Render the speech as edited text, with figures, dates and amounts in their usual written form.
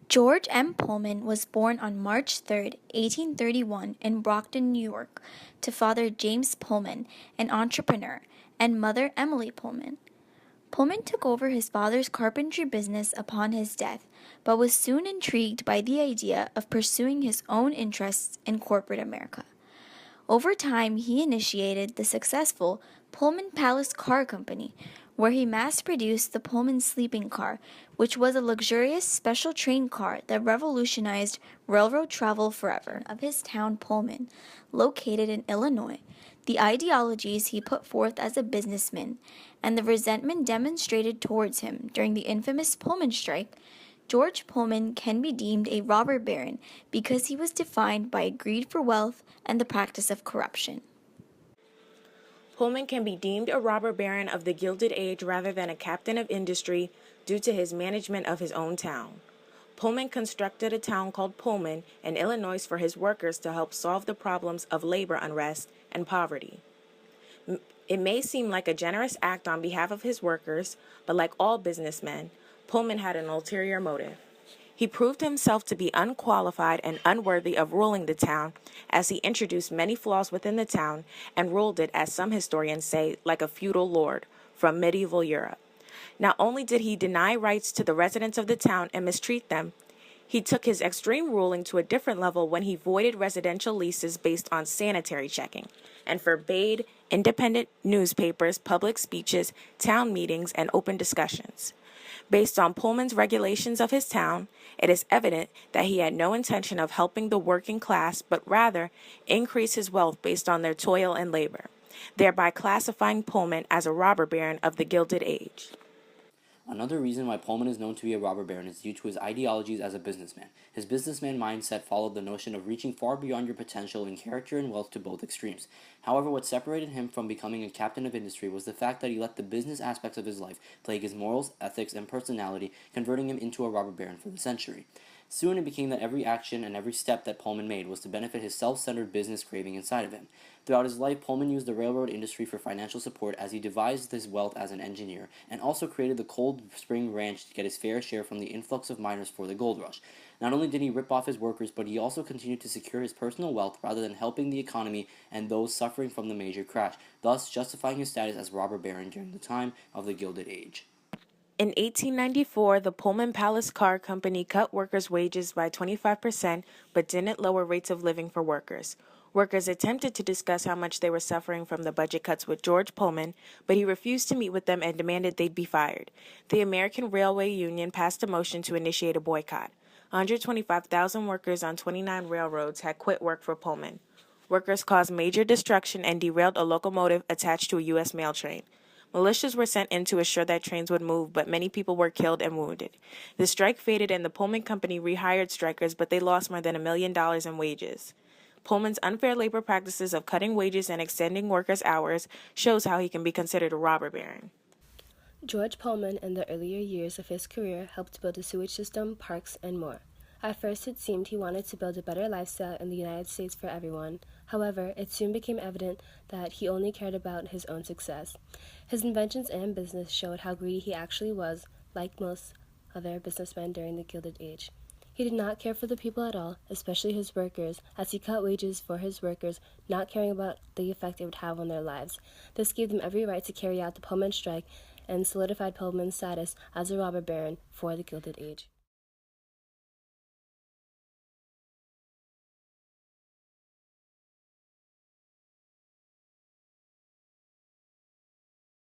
George M. Pullman was born on March 3, 1831, in Brockton, New York, to father James Pullman, an entrepreneur, and mother Emily Pullman. Pullman took over his father's carpentry business upon his death, but was soon intrigued by the idea of pursuing his own interests in corporate America. Over time, he initiated the successful Pullman Palace Car Company, where he mass-produced the Pullman sleeping car, which was a luxurious special train car that revolutionized railroad travel forever. Of his town Pullman, located in Illinois, the ideologies he put forth as a businessman, and the resentment demonstrated towards him during the infamous Pullman strike, George Pullman can be deemed a robber baron because he was defined by greed for wealth and the practice of corruption. Pullman can be deemed a robber baron of the Gilded Age rather than a captain of industry due to his management of his own town. Pullman constructed a town called Pullman in Illinois for his workers to help solve the problems of labor unrest and poverty. It may seem like a generous act on behalf of his workers, but like all businessmen, Pullman had an ulterior motive. He proved himself to be unqualified and unworthy of ruling the town, as he introduced many flaws within the town and ruled it, as some historians say, like a feudal lord from medieval Europe. Not only did he deny rights to the residents of the town and mistreat them, he took his extreme ruling to a different level when he voided residential leases based on sanitary checking and forbade independent newspapers, public speeches, town meetings, and open discussions. Based on Pullman's regulations of his town, it is evident that he had no intention of helping the working class, but rather increase his wealth based on their toil and labor, thereby classifying Pullman as a robber baron of the Gilded Age. Another reason why Pullman is known to be a robber baron is due to his ideologies as a businessman. His businessman mindset followed the notion of reaching far beyond your potential in character and wealth to both extremes. However, what separated him from becoming a captain of industry was the fact that he let the business aspects of his life plague his morals, ethics, and personality, converting him into a robber baron for the century. Soon it became that every action and every step that Pullman made was to benefit his self-centered business craving inside of him. Throughout his life, Pullman used the railroad industry for financial support as he devised his wealth as an engineer, and also created the Cold Spring Ranch to get his fair share from the influx of miners for the gold rush. Not only did he rip off his workers, but he also continued to secure his personal wealth rather than helping the economy and those suffering from the major crash, thus justifying his status as robber baron during the time of the Gilded Age. In 1894, the Pullman Palace Car Company cut workers' wages by 25%, but didn't lower rates of living for workers. Workers attempted to discuss how much they were suffering from the budget cuts with George Pullman, but he refused to meet with them and demanded they'd be fired. The American Railway Union passed a motion to initiate a boycott. 125,000 workers on 29 railroads had quit work for Pullman. Workers caused major destruction and derailed a locomotive attached to a U.S. mail train. Militias were sent in to assure that trains would move, but many people were killed and wounded. The strike faded and the Pullman Company rehired strikers, but they lost more than $1 million in wages. Pullman's unfair labor practices of cutting wages and extending workers' hours shows how he can be considered a robber baron. George Pullman, in the earlier years of his career, helped build a sewage system, parks, and more. At first, it seemed he wanted to build a better lifestyle in the United States for everyone. However, it soon became evident that he only cared about his own success. His inventions and business showed how greedy he actually was, like most other businessmen during the Gilded Age. He did not care for the people at all, especially his workers, as he cut wages for his workers, not caring about the effect it would have on their lives. This gave them every right to carry out the Pullman strike and solidified Pullman's status as a robber baron for the Gilded Age.